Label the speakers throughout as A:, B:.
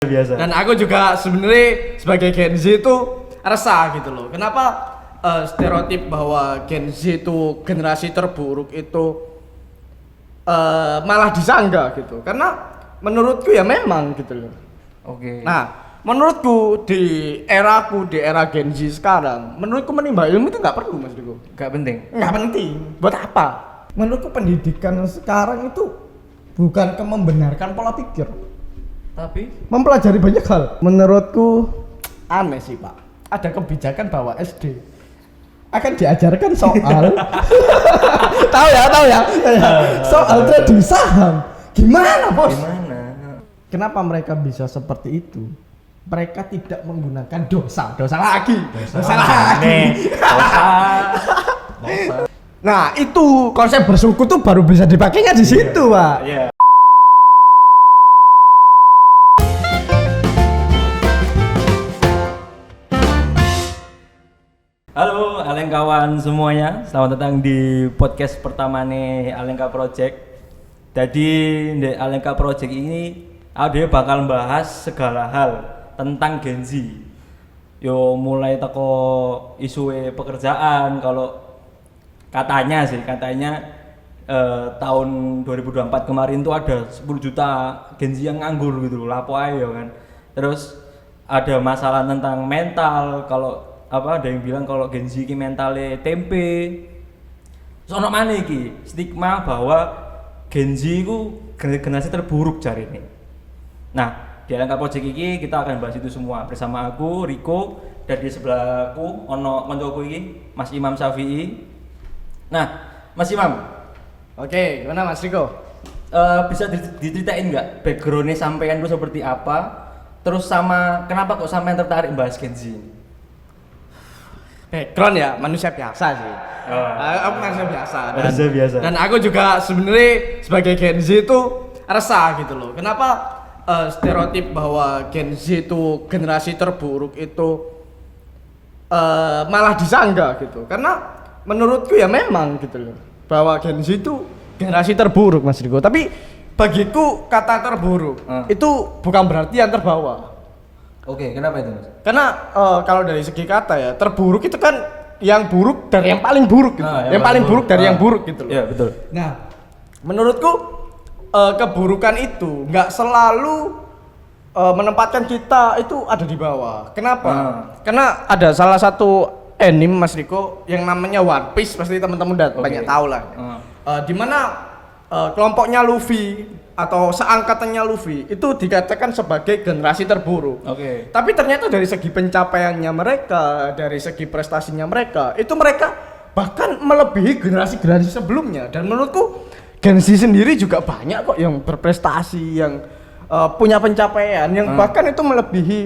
A: biasa.
B: Dan aku juga sebenarnya sebagai Gen Z itu resah gitu loh. Kenapa stereotip bahwa Gen Z itu generasi terburuk itu malah disanggah gitu? Karena menurutku ya memang gitu loh.
A: Oke.
B: Nah, menurutku di era Gen Z sekarang, menurutku menimba ilmu itu nggak perlu, Mas Diko.
A: Gak penting.
B: Nggak penting. Buat apa? Menurutku pendidikan sekarang itu bukan membenarkan pola pikir,
A: Tapi
B: mempelajari banyak hal. Menurutku aneh sih, Pak. Ada kebijakan bahwa SD akan diajarkan soal tahu ya. Soal trading saham. Gimana, Bos?
A: gimana?
B: Kenapa mereka bisa seperti itu? Mereka tidak menggunakan dosa lagi.
A: Dosa.
B: Nah, itu konsep bersuku tuh baru bisa dipakainya di situ, Pak.
A: Iya. Halo Alengkawan semuanya, selamat datang di podcast pertama nih Alengka Project. Jadi di Alengka Project ini aku bakal bahas segala hal tentang Gen Z. Yo mulai teko isu pekerjaan, kalau katanya tahun 2024 kemarin tuh ada 10 juta Gen Z yang nganggur gitu, lapo ayo kan. Terus ada masalah tentang mental, kalau ada yang bilang kalau Gen Z ini mentalnya tempe. Sono mana iki stigma bahwa Gen Z itu generasi terburuk cari ini. Nah, di Alengka Project ini kita akan bahas itu semua bersama aku Riko, dan di sebelahku ono koncoku iki Mas Imam Syafi'i. Nah, Mas Imam,
B: Oke, gimana Mas Riko?
A: bisa diceritain nggak backgroundnya sampean itu seperti apa? Terus sama kenapa kok sampean tertarik bahas Gen Z?
B: Background ya manusia biasa sih. Aku manusia biasa.
A: Manusia biasa.
B: Dan aku juga sebenarnya sebagai Gen Z itu resah gitu loh. Kenapa stereotip bahwa Gen Z itu generasi terburuk itu malah disanggah gitu? Karena menurutku ya memang gitu loh, bahwa Gen Z itu generasi terburuk, Mas Riko. Tapi bagiku kata terburuk itu bukan berarti yang terbawa.
A: Oke, kenapa itu Mas?
B: Karena kalau dari segi kata ya, terburuk itu kan yang buruk dari yang paling buruk gitu. Yang paling buruk dari yang buruk gitu loh.
A: Iya, betul.
B: Nah, menurutku keburukan itu nggak selalu menempatkan kita itu ada di bawah. Kenapa? Karena ada salah satu anime, Mas Riko, yang namanya One Piece, pasti teman-teman udah banyak tahu lah. Di mana kelompoknya Luffy atau seangkatannya Luffy itu dikatakan sebagai generasi terburuk.
A: Oke.
B: Tapi ternyata dari segi pencapaiannya mereka, dari segi prestasinya mereka, itu mereka bahkan melebihi generasi-generasi sebelumnya. Dan menurutku Gen Z sendiri juga banyak kok yang berprestasi, yang punya pencapaian, yang bahkan itu melebihi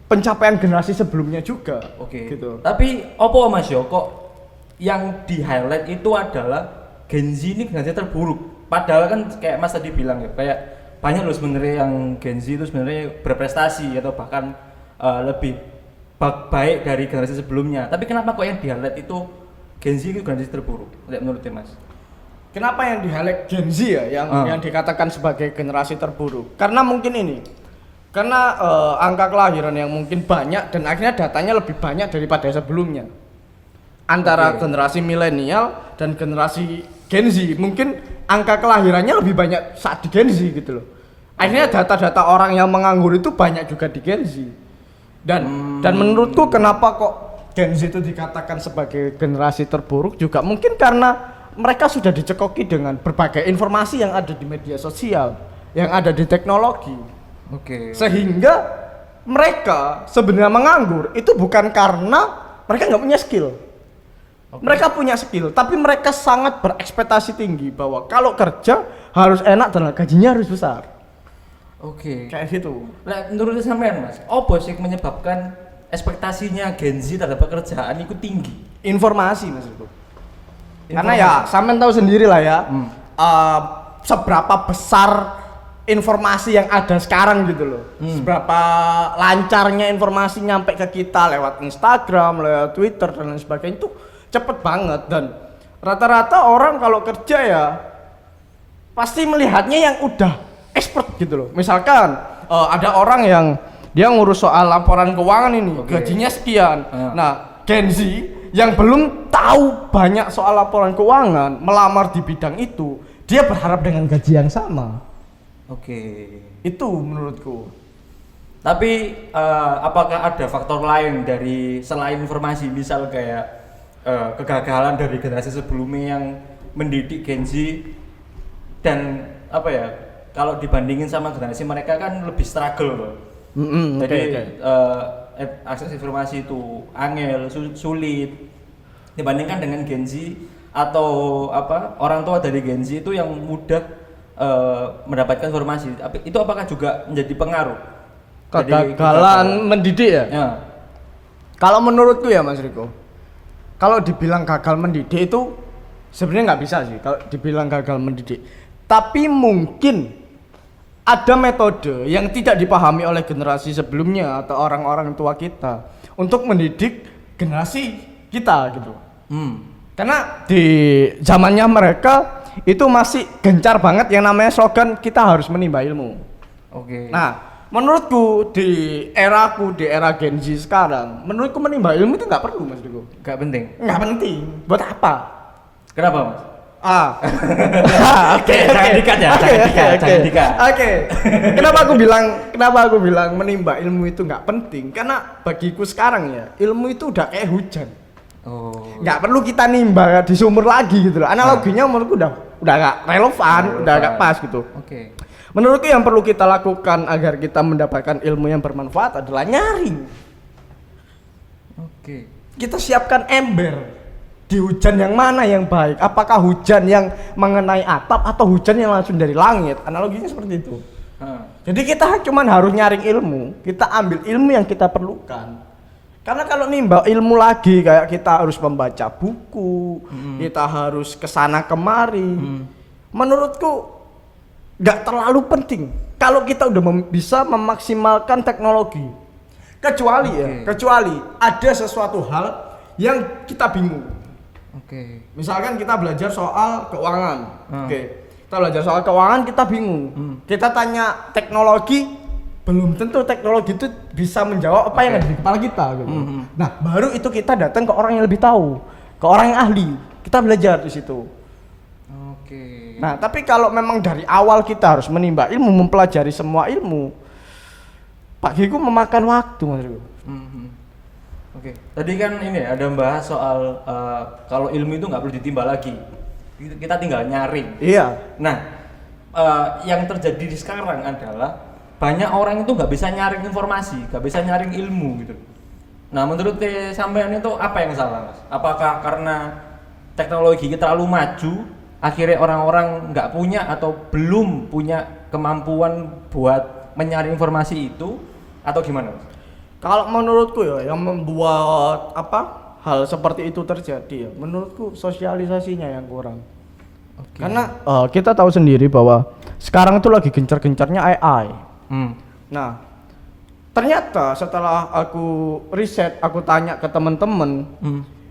B: pencapaian generasi sebelumnya juga.
A: Oke.
B: Gitu.
A: Tapi opo Mas yo kok yang di highlight itu adalah Gen Z ini generasi terburuk. Padahal kan kayak Mas tadi bilang ya, kayak banyak loh sebenarnya yang Gen Z itu sebenarnya berprestasi atau bahkan lebih baik dari generasi sebelumnya. Tapi kenapa kok yang di highlight itu Gen Z itu generasi terburuk? Menurut Mas?
B: Kenapa yang di highlight Gen Z ya, yang dikatakan sebagai generasi terburuk? Karena mungkin ini. Karena angka kelahiran yang mungkin banyak dan akhirnya datanya lebih banyak daripada sebelumnya. Antara generasi milenial dan generasi Gen Z, mungkin angka kelahirannya lebih banyak saat di Gen Z gitu loh. Akhirnya data-data orang yang menganggur itu banyak juga di Gen Z. Dan menurutku kenapa kok Gen Z itu dikatakan sebagai generasi terburuk juga mungkin karena mereka sudah dicekoki dengan berbagai informasi yang ada di media sosial, yang ada di teknologi.
A: Oke.
B: Sehingga mereka sebenarnya menganggur itu bukan karena mereka nggak punya skill. Mereka punya skill, tapi mereka sangat berekspektasi tinggi bahwa kalau kerja harus enak dan gajinya harus besar.
A: Oke.
B: Kayak gitu.
A: Nah, menurut sampean Mas, apa sih menyebabkan ekspektasinya Gen Z terhadap pekerjaan itu tinggi?
B: Informasi Mas itu. Karena ya sampean tahu sendiri lah ya, seberapa besar informasi yang ada sekarang gitu loh. Seberapa lancarnya informasi nyampe ke kita lewat Instagram, lewat Twitter dan lain sebagainya itu cepet banget. Dan rata-rata orang kalau kerja ya pasti melihatnya yang udah expert gitu loh. Misalkan ada orang yang dia ngurus soal laporan keuangan ini, gajinya sekian. Nah, Gen Z yang belum tahu banyak soal laporan keuangan, melamar di bidang itu, dia berharap dengan gaji yang sama. Itu menurutku.
A: Tapi apakah ada faktor lain dari selain informasi, misal kayak kegagalan dari generasi sebelumnya yang mendidik Gen Z dan apa ya, kalau dibandingin sama generasi mereka kan lebih struggle loh. Jadi akses informasi itu angel, sulit dibandingkan dengan Gen Z atau apa orang tua dari Gen Z itu yang mudah mendapatkan informasi. Itu apakah juga menjadi pengaruh?
B: Kegagalan mendidik ya? Kalau menurutku ya Mas Riko, kalau dibilang gagal mendidik itu sebenarnya nggak bisa sih kalau dibilang gagal mendidik. Tapi mungkin ada metode yang tidak dipahami oleh generasi sebelumnya atau orang-orang tua kita untuk mendidik generasi kita gitu. Karena di zamannya mereka itu masih gencar banget yang namanya slogan kita harus menimba ilmu. Nah, menurutku di eraku, di era Gen Z sekarang, menurutku menimba ilmu itu nggak perlu Mas Diko.
A: Nggak penting.
B: Nggak penting. Buat apa?
A: Kenapa Mas?
B: Jangan
A: dikat ya. Jangan dikat.
B: Kenapa aku bilang menimba ilmu itu nggak penting? Karena bagiku sekarang ya, ilmu itu udah kayak hujan. Nggak perlu kita nimba di sumur lagi gitu loh. Analoginya menurutku udah nggak relevan, udah nggak pas gitu. Menurutku yang perlu kita lakukan agar kita mendapatkan ilmu yang bermanfaat adalah nyaring. Kita siapkan ember. Di hujan yang mana yang baik? Apakah hujan yang mengenai atap atau hujan yang langsung dari langit? Analoginya seperti itu. Jadi kita cuma harus nyaring ilmu, kita ambil ilmu yang kita perlukan. Karena kalau nimba ilmu lagi kayak kita harus membaca buku, kita harus kesana kemari. Menurutku nggak terlalu penting. Kalau kita udah bisa memaksimalkan teknologi, kecuali ada sesuatu hal yang kita bingung. Misalkan kita belajar soal keuangan. Kita belajar soal keuangan, kita bingung. Kita tanya teknologi, belum tentu teknologi itu bisa menjawab apa yang ada di kepala kita gitu. Nah, baru itu kita datang ke orang yang lebih tahu, ke orang yang ahli. Kita belajar di situ. Nah, tapi kalau memang dari awal kita harus menimba ilmu, mempelajari semua ilmu, bagiku memakan waktu, Mas Riko.
A: Tadi kan ini ada membahas soal kalau ilmu itu nggak perlu ditimba lagi, kita tinggal nyaring. Nah, yang terjadi di sekarang adalah banyak orang itu nggak bisa nyaring informasi, nggak bisa nyaring ilmu gitu. Nah, menurut sampean itu apa yang salah, Mas? Apakah karena teknologi kita terlalu maju, akhirnya orang-orang nggak punya atau belum punya kemampuan buat menyaring informasi itu, atau gimana, Mas?
B: Kalau menurutku ya, yang membuat hal seperti itu terjadi ya, menurutku sosialisasinya yang kurang. Karena kita tahu sendiri bahwa sekarang itu lagi gencar-gencarnya AI. Nah, ternyata setelah aku riset, aku tanya ke teman-teman,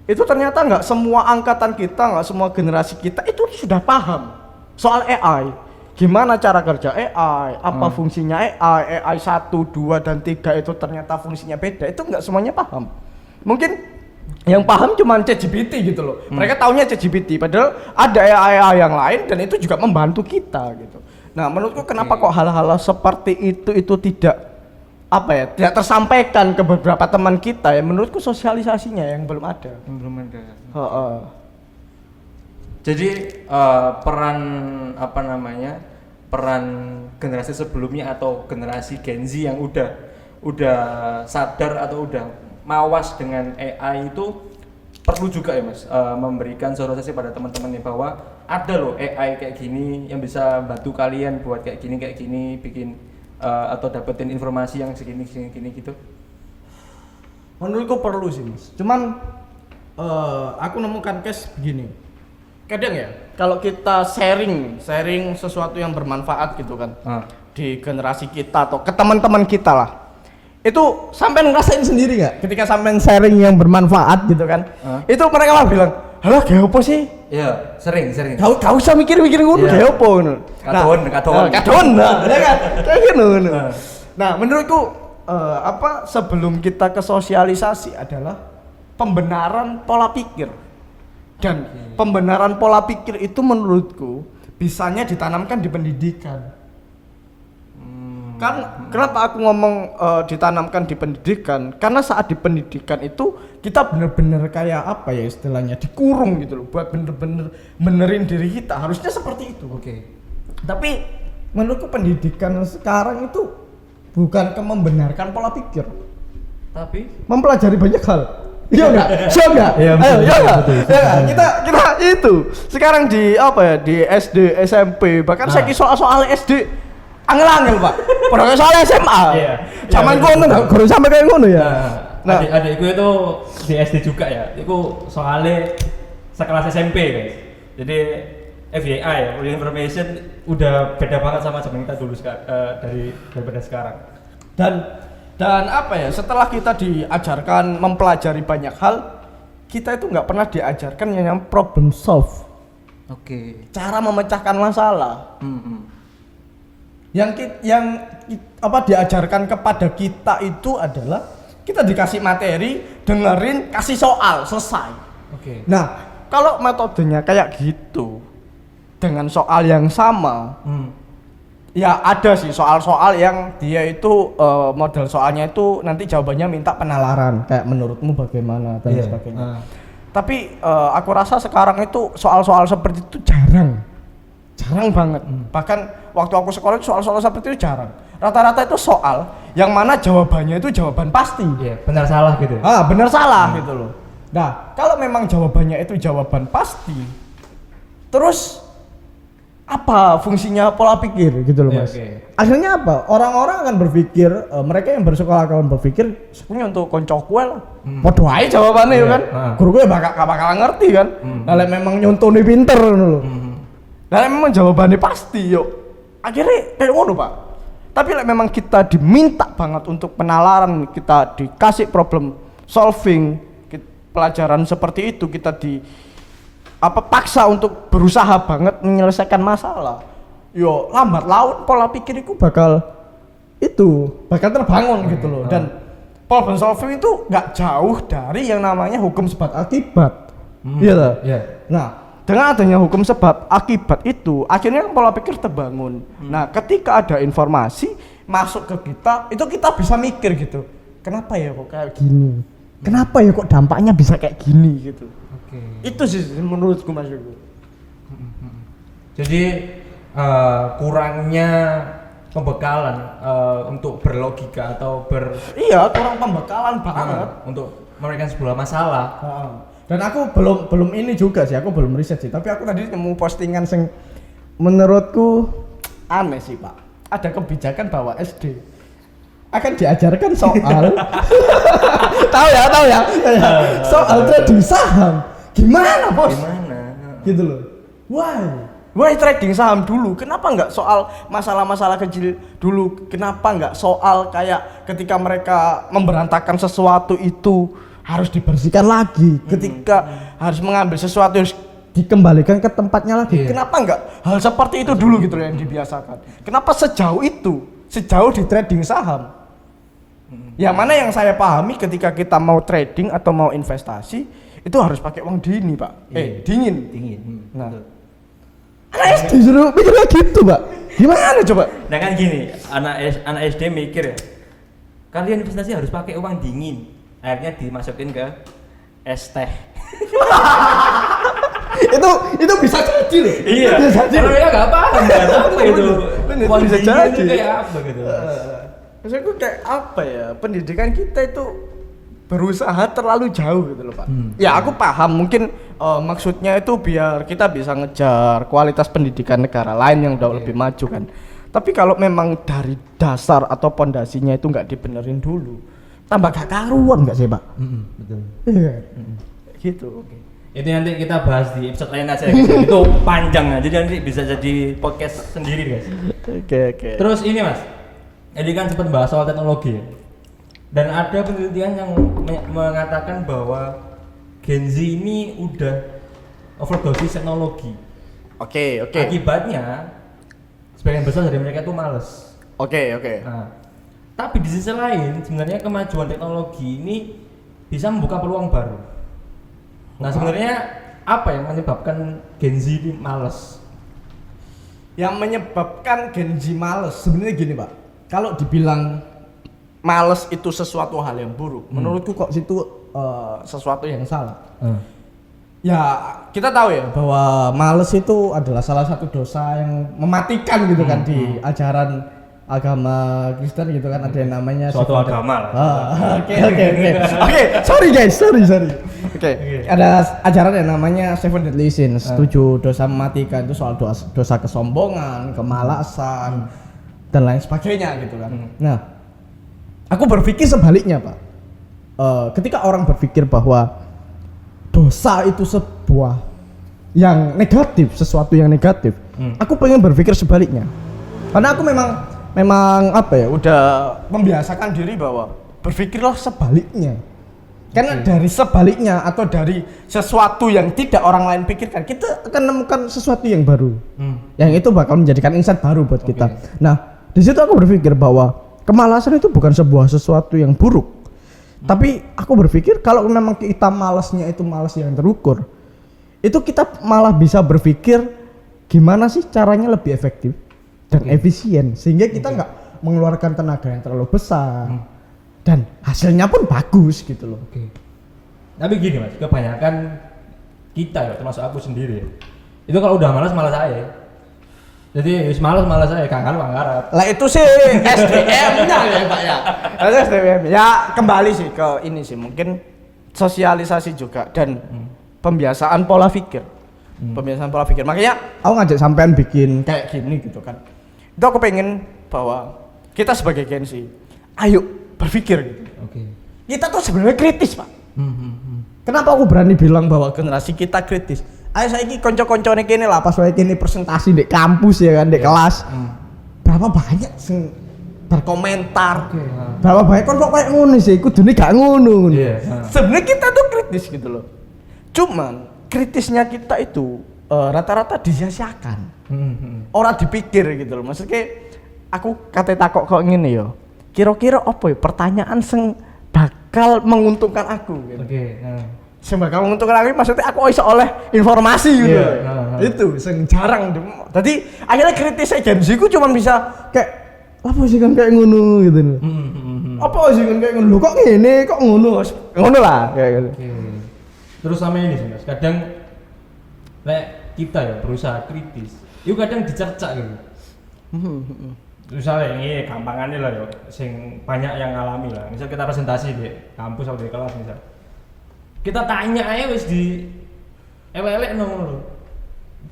B: itu ternyata nggak semua angkatan kita, nggak semua generasi kita itu sudah paham soal AI. Gimana cara kerja AI, apa fungsinya AI 1, 2, dan 3 itu ternyata fungsinya beda, itu nggak semuanya paham. Mungkin yang paham cuma ChatGPT gitu loh. Mereka taunya ChatGPT, padahal ada AI yang lain dan itu juga membantu kita gitu. Nah, menurutku kenapa kok hal-hal seperti itu tidak tidak tersampaikan ke beberapa teman kita ya, menurutku sosialisasinya yang belum ada.
A: Jadi peran peran generasi sebelumnya atau generasi Gen Z yang udah sadar atau udah mawas dengan AI itu perlu juga ya Mas, memberikan sosialisasi pada teman-temannya bahwa ada loh AI kayak gini yang bisa bantu kalian buat kayak gini bikin atau dapetin informasi yang segini gitu.
B: Menurutku perlu sih Mas. Cuman aku nemukan case begini. Kadang ya, kalau kita sharing sesuatu yang bermanfaat gitu kan, di generasi kita atau ke teman-teman kita lah, itu sampai ngerasain sendiri nggak? Ketika sampai sharing yang bermanfaat gitu kan, itu mereka malah bilang, halah kayak apa sih?
A: Iya, sering.
B: Gak usah mikir ngono, kayak apa ngono. Kadon, nah, ya kan, kayak gitu. Nah, menurutku sebelum kita ke sosialisasi adalah pembenaran pola pikir. Dan pembenaran pola pikir itu menurutku bisanya ditanamkan di pendidikan. Kan kenapa aku ngomong ditanamkan di pendidikan? Karena saat di pendidikan itu kita bener-bener kayak apa ya istilahnya, dikurung gitu loh, buat bener-bener benerin diri kita. Harusnya seperti itu. Tapi menurutku pendidikan sekarang itu bukan membenarkan pola pikir, tapi mempelajari banyak hal. Iya enggak? Siap enggak?
A: Iya,
B: Ayo, iya enggak?
A: betul.
B: Ya, kita itu sekarang di di SD, SMP, bahkan saya soal SD angel-angel, Pak. Padahal soal SMA.
A: Iya.
B: Zaman kono enggak guru sampai kayak ngono ya.
A: Nah, adikku itu di SD juga ya. Itu soalnya sekelas SMP, guys. Jadi FYI ya, for information udah beda banget sama zaman kita dulu daripada sekarang.
B: Dan apa ya, setelah kita diajarkan mempelajari banyak hal, kita itu nggak pernah diajarkan yang problem solve. Cara memecahkan masalah. Yang diajarkan kepada kita itu adalah kita dikasih materi, dengerin, kasih soal, selesai. Nah, kalau metodenya kayak gitu dengan soal yang sama, ya ada sih soal-soal yang dia itu model soalnya itu nanti jawabannya minta penalaran, kayak menurutmu bagaimana dan sebagainya. Tapi aku rasa sekarang itu soal-soal seperti itu jarang banget. Bahkan waktu aku sekolah soal-soal seperti itu jarang. Rata-rata itu soal yang mana jawabannya itu jawaban pasti.
A: Benar salah gitu.
B: Benar salah gitu loh. Nah, kalau memang jawabannya itu jawaban pasti, terus apa fungsinya pola pikir gitu loh, Mas? Akhirnya apa? Orang-orang akan berpikir, mereka yang bersekolah akan berpikir sebenarnya untuk koncoku lah. Padha ae jawabannya kan. Guru gue bakal ngerti kan. Lah memang nyontone pinter ngono lho. Lah memang jawabannya pasti yuk. Akhirnya kayak ngono, Pak. Tapi memang kita diminta banget untuk penalaran, kita dikasih problem solving, pelajaran seperti itu kita paksa untuk berusaha banget menyelesaikan masalah. Yo lambat laun pola pikir itu bakal terbangun gitu loh. Dan problem solving itu nggak jauh dari yang namanya hukum sebab akibat. Iya. Nah, dengan adanya hukum sebab akibat itu akhirnya pola pikir terbangun. Nah, ketika ada informasi masuk ke kita, itu kita bisa mikir gitu. Kenapa ya kok kayak gini? Kenapa ya kok dampaknya bisa kayak gini gitu. Itu sih menurutku, Mas Yogo.
A: Jadi kurangnya pembekalan untuk berlogika atau
B: kurang pembekalan banget
A: untuk memberikan sebuah masalah.
B: Dan aku belum ini juga sih, aku belum riset sih, tapi aku tadi nemu postingan yang menurutku aneh sih, Pak. Ada kebijakan bahwa SD akan diajarkan soal tahu ya soal trading saham. Gimana, Bos? Gitu loh. Why trading saham dulu? Kenapa enggak soal masalah-masalah kecil dulu? Kenapa enggak soal kayak ketika mereka memberantakan sesuatu itu harus dibersihkan lagi, ketika harus mengambil sesuatu harus dikembalikan ke tempatnya lagi. Kenapa enggak hal seperti itu dulu gitu loh yang dibiasakan? Kenapa sejauh di trading saham? Yang mana yang saya pahami ketika kita mau trading atau mau investasi itu harus pakai uang dini, Pak. Dingin. Nah, anak SD suruh mikirnya gitu, Pak. Gimana coba?
A: Nah kan gini, anak SD mikir ya, kalian investasi harus pakai uang dingin. Akhirnya dimasukin ke es teh.
B: itu bisa jadi loh.
A: Iya.
B: Bisa jadi.
A: Kalau ya nggak paham, nggak tahu itu.
B: Uang bisa jadi.
A: Kayak apa gitu.
B: Maksudku kayak apa ya? Pendidikan kita itu berusaha terlalu jauh gitu loh, Pak. Ya aku paham mungkin maksudnya itu biar kita bisa ngejar kualitas pendidikan negara lain yang udah lebih maju kan. Tapi kalau memang dari dasar atau pondasinya itu nggak dibenerin dulu, tambah gak karuan nggak sih, Pak?
A: Betul.
B: Iya. Gitu.
A: Itu nanti kita bahas di episode lain aja guys. Itu panjang ya, jadi nanti bisa jadi podcast sendiri guys.
B: Oke.
A: Terus ini Mas, jadi kan sempat bahas soal teknologi ya. Dan ada penelitian yang mengatakan bahwa Gen Z ini udah overdosis teknologi.
B: Oke.
A: Akibatnya sebagian besar dari mereka tuh males.
B: Oke.
A: Nah, Tapi di sisi lain sebenarnya kemajuan teknologi ini bisa membuka peluang baru. Nah sebenarnya apa yang menyebabkan Gen Z ini males?
B: Yang menyebabkan Gen Z males sebenarnya gini Pak, kalau dibilang males itu sesuatu hal yang buruk, menurutku kok situ sesuatu yang salah. Ya kita tahu ya bahwa males itu adalah salah satu dosa yang mematikan gitu kan di ajaran agama Kristen gitu kan, ada yang namanya
A: suatu agama lah.
B: Oke, sorry guys, sorry. Oke. Ada ajaran yang namanya Seven Deadly Sins, 7 dosa mematikan, itu soal dosa kesombongan, kemalasan dan lain sebagainya gitu kan. Nah, aku berpikir sebaliknya Pak. Ketika orang berpikir bahwa dosa itu sebuah yang negatif, sesuatu yang negatif, aku pengen berpikir sebaliknya. Karena aku memang apa ya, udah membiasakan diri bahwa berpikirlah sebaliknya. Karena dari sebaliknya atau dari sesuatu yang tidak orang lain pikirkan, kita akan menemukan sesuatu yang baru. Yang itu bakal menjadikan insight baru buat kita. Nah, di situ aku berpikir bahwa kemalasan itu bukan sebuah sesuatu yang buruk. Tapi aku berpikir kalau memang kita malasnya itu malas yang terukur, itu kita malah bisa berpikir gimana sih caranya lebih efektif dan efisien sehingga kita nggak mengeluarkan tenaga yang terlalu besar dan hasilnya pun bagus gitu loh.
A: Tapi gini Mas, kebanyakan kita ya, termasuk aku sendiri, itu kalau udah malas aja. Jadi malas aja, kangen manggarat.
B: Lah itu sih SDM-nya ya Pak ya. Itu SDM. Ya kembali sih ke ini sih, mungkin sosialisasi juga dan pembiasaan pola pikir. Pembiasaan pola pikir. Makanya aku ngajak sampean bikin kayak gini gitu kan. Itu aku pengen bahwa kita sebagai Gen Z, ayo berpikir gitu. Kita tuh sebenarnya kritis Pak. Kenapa aku berani bilang bahwa generasi kita kritis? Ayo saiki konco-koncone kene lah pas wae kene presentasi di kampus ya kan, di kelas. Berapa banyak sing berkomentar. Berapa banyak kon kok kayak ngono sih, kudune gak ngono. Sebenarnya kita tuh kritis gitu loh. Cuman kritisnya kita itu rata-rata disia-siakan. Ora dipikir gitu loh. Maksudnya aku kate takok kok ngene ya. Kira-kira apa ya pertanyaan sing bakal menguntungkan aku gitu. Sing bakal menguntungkan aku maksudnya aku iso oleh informasi gitu. Itu sing jarang. Tadi akhirnya kritisnya Gen Z ku cuma bisa kayak apa sih kan kayak ngono gitu loh. Apa sih kan kayak ngono? Kok ngene, kok ngono? Ngono lah kayak gitu.
A: Terus sama ini sih Mas, kadang kita ya berusaha kritis. Itu kadang dicerca gitu. Misalnya ini gampangannya lah ya, sing banyak yang ngalami lah. Misal kita presentasi di kampus atau di kelas misal. Kita tanya aja wis di elek-elek nongol.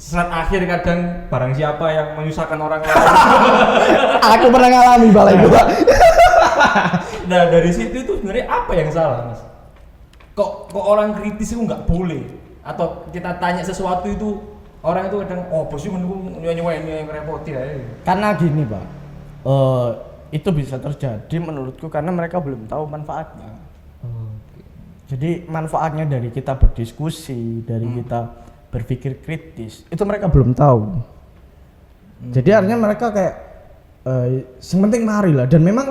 A: Saat akhir kadang barang siapa yang menyusahkan orang lain.
B: Aku pernah ngalami balai gua.
A: Nah dari situ itu sebenarnya apa yang salah Mas? Kok orang kritis itu nggak boleh? Atau kita tanya sesuatu itu orang itu kadang bos itu menunggu nyanyi yang repoti aja.
B: Karena gini Pak, itu bisa terjadi menurutku karena mereka belum tahu manfaatnya. Jadi manfaatnya dari kita berdiskusi, dari kita berpikir kritis, itu mereka belum tahu. Jadi artinya mereka kayak sementing mari lah. Dan memang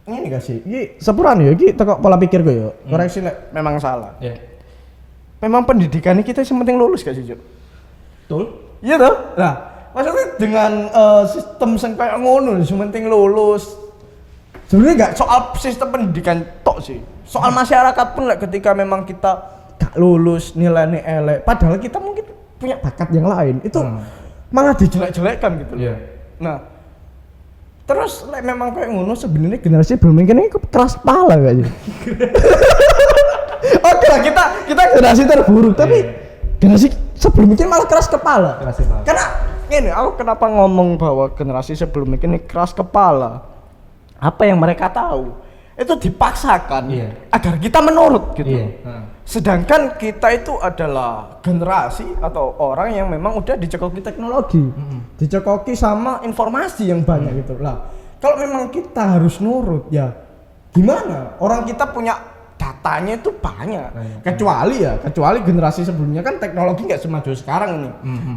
B: ini gak sih, ini sepuran ya, ini teko pola pikir gue ya, koreksi memang salah. Memang pendidikan kita sementing lulus gak sih Jo?
A: Betul?
B: Iya toh? Nah, maksudnya dengan sistem yang kayak ngono, sementing lulus. Sebenarnya nggak soal sistem pendidikan tok sih, soal masyarakat pun ketika memang kita gak lulus nilainya elek, padahal kita mungkin punya bakat yang lain, itu malah dijelek-jelekkan gitu. Nah, terus memang kayak ngono sebenarnya generasi belum mungkin ini keras kepala gak sih? Oke lah kita generasi terburuk, tapi generasi sebelum ini malah keras kepala. Karena ini aku kenapa ngomong bahwa generasi sebelum ini keras kepala? Apa yang mereka tahu itu dipaksakan agar kita menurut gitu. Sedangkan kita itu adalah generasi atau orang yang memang udah dicekoki teknologi, dicekoki sama informasi yang banyak gitu lah. Kalau memang kita harus nurut ya gimana? Orang kita punya datanya itu banyak. Kecuali generasi sebelumnya kan teknologi nggak semaju sekarang ini.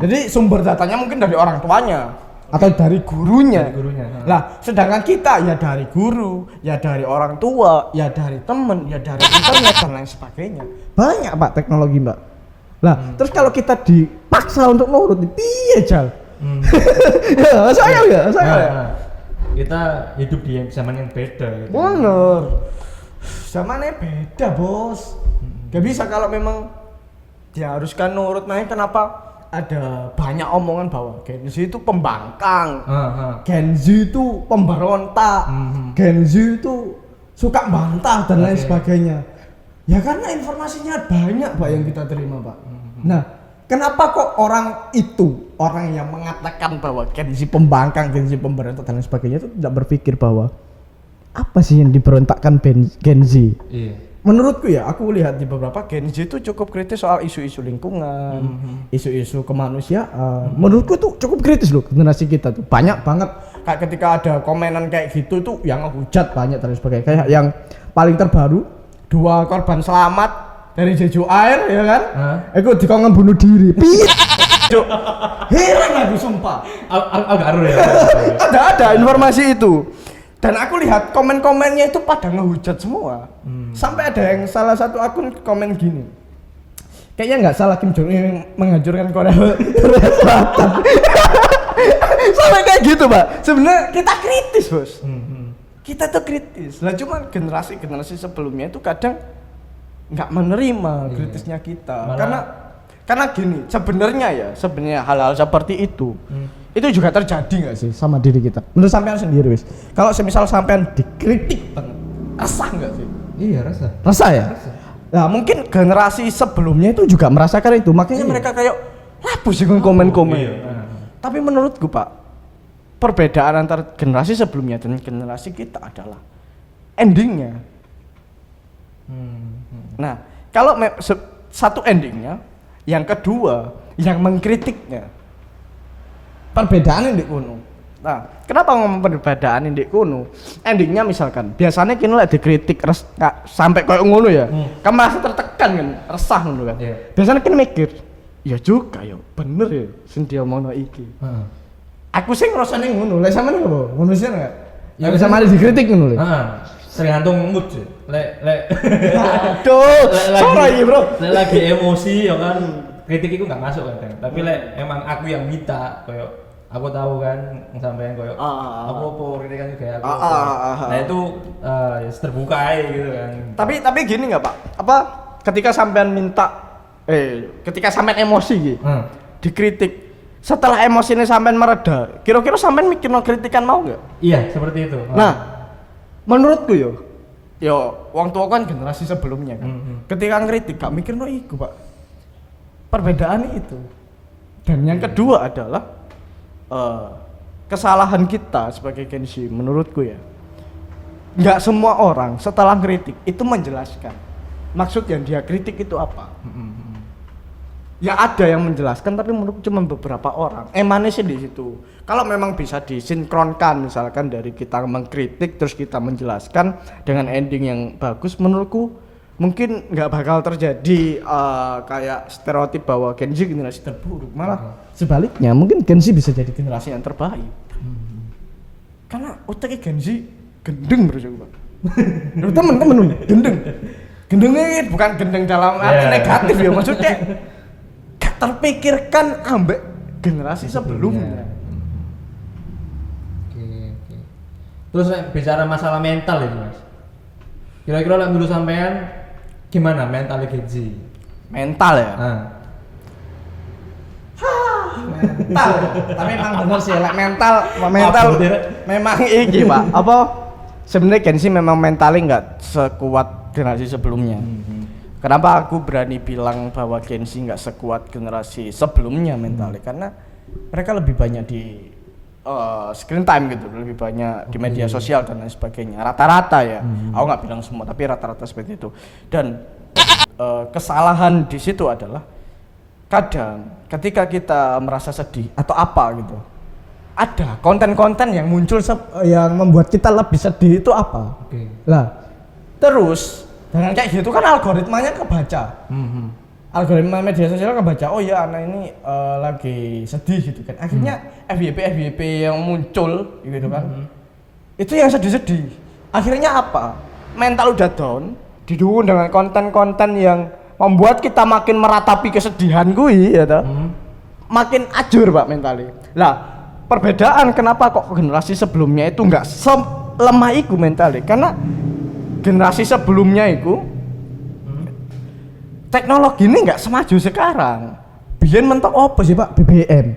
B: Jadi sumber datanya mungkin dari orang tuanya atau dari gurunya.
A: Dari gurunya.
B: Lah, sedangkan kita ya dari guru, ya dari orang tua, ya dari temen, ya dari internet dan lain sebagainya. Banyak Pak teknologi Mbak. Lah, terus kalau kita dipaksa untuk nurut, piye Jal? Ya, saya ya.
A: Kita hidup di zaman yang beda gitu.
B: Bener. Zamannya beda, Bos. Gak bisa kalau memang diharuskan nurut. Makanya kenapa ada banyak omongan bahwa Gen Z itu pembangkang, Gen Z itu pemberontak, Gen Z itu suka bantah dan lain sebagainya. Ya karena informasinya banyak Pak yang kita terima Pak. Nah, kenapa kok orang yang mengatakan bahwa Gen Z pembangkang, Gen Z pemberontak dan lain sebagainya itu tidak berpikir bahwa apa sih yang diberontakkan Gen Z? Iya. Menurutku ya, aku lihat di beberapa Gen Z itu cukup kritis soal isu-isu lingkungan, isu-isu kemanusiaan. Menurutku itu cukup kritis loh generasi kita tuh. Banyak banget kayak ketika ada komenan kayak gitu tuh yang hujat banyak dan sebagainya. Kayak yang paling terbaru 2 korban selamat dari Jeju Air ya kan? Aku dikongen bunuh diri. Cuk. Heran aku sumpah.
A: Agak aru ya.
B: Ada informasi itu. Dan aku lihat komen-komennya itu pada ngehujat semua. Sampai ada yang salah satu akun komen gini. Kayaknya nggak salah Kim Jong Un menghancurkan Korea Selatan. Sampai kayak gitu, Pak. Sebenarnya kita kritis, Bos. Kita tuh kritis. Lah cuma generasi sebelumnya itu kadang nggak menerima kritisnya kita. Karena gini, sebenarnya hal-hal seperti itu juga terjadi nggak sih sama diri kita? Menurut sampean sendiri wis. Kalau semisal sampean dikritik banget, resah nggak sih?
A: Iya, resah.
B: Resah ya? Nah, mungkin generasi sebelumnya itu juga merasakan itu. Makanya mereka kayak lapu sih komen-komen. Tapi menurutku, Pak, perbedaan antara generasi sebelumnya dan generasi kita adalah endingnya. Nah, kalau satu endingnya, yang kedua yang mengkritiknya. Perbedaan di kuno. Nah, kenapa ngomong perbedaan di kuno? Endingnya misalkan, biasanya kini lah dikritik sampai kayak ngono ya. Kamu merasa tertekan kan, resah ngono kan. Biasanya kini mikir, ya juga ya, bener ya, sing diomongno iki. Aku sih ngrasane ngono, lek sampean apa? Ngono sih enggak? Ya bisa mari dikritik ngono lho.
A: Tergantung mood sih.
B: Aduh, sorry bro.
A: Lagi emosi ya kan, kritik itu nggak masuk kan. Tapi emang aku yang minta, kayak aku tahu kan sampean koyo aku apa kritikan juga aku. Nah itu ya terbuka aja gitu kan.
B: Tapi gini enggak, Pak? Apa ketika sampean ketika sampean emosi gitu. Dikritik. Setelah emosinya sampean mereda, kira-kira sampean mikir no kritikan mau enggak?
A: Iya, seperti itu.
B: Nah, menurutku yo wong tua kan generasi sebelumnya kan. Ketika ngeritik gak mikir no iku, Pak. Perbedaan itu. Dan yang kedua adalah kesalahan kita sebagai Gen Z menurutku ya. Nggak semua orang setelah kritik itu menjelaskan maksud yang dia kritik itu apa. Ya ada yang menjelaskan tapi menurutku cuma beberapa orang. Emannya sih di situ. Kalau memang bisa disinkronkan misalkan dari kita mengkritik terus kita menjelaskan dengan ending yang bagus, menurutku mungkin nggak bakal terjadi kayak stereotip bahwa Gen Z generasi terburuk. Malah sebaliknya mungkin Gen Z bisa jadi generasi yang terbaik. Karena otaknya Gen Z gendeng bro coba. Temen-temen gendengnya bukan gendeng dalam arti negatif ya, maksudnya gak terpikirkan ambek generasi sebelumnya.
A: Oke. Terus bicara masalah mental ini Mas, kira-kira lah dulu sampean gimana mental Gen Z?
B: Mental ya? Mental. Tapi memang bener sih, mental memang iki Pak. Apa sebenarnya Gen Z memang mentalnya nggak sekuat generasi sebelumnya. Kenapa aku berani bilang bahwa Gen Z nggak sekuat generasi sebelumnya mentalnya? Karena mereka lebih banyak di screen time gitu, lebih banyak di media sosial dan lain sebagainya. Rata-rata ya, aku nggak bilang semua, tapi rata-rata seperti itu. Dan kesalahan di situ adalah kadang ketika kita merasa sedih atau apa gitu, ada konten-konten yang muncul yang membuat kita lebih sedih itu apa? Lah, terus dengan kayak gitu kan algoritmanya kebaca. algoritma media sosial kan baca oh ya anak ini lagi sedih gitu kan. Akhirnya FYP yang muncul gitu kan. Itu yang sedih-sedih. Akhirnya apa? Mental udah down, didukung dengan konten-konten yang membuat kita makin meratapi kesedihan gue ya toh. Makin ajur Pak mentali. Lah, perbedaan kenapa kok generasi sebelumnya itu enggak lemah iku mentali? Karena generasi sebelumnya itu teknologi ini nggak semaju sekarang. Biyen mentok apa sih Pak? BBM.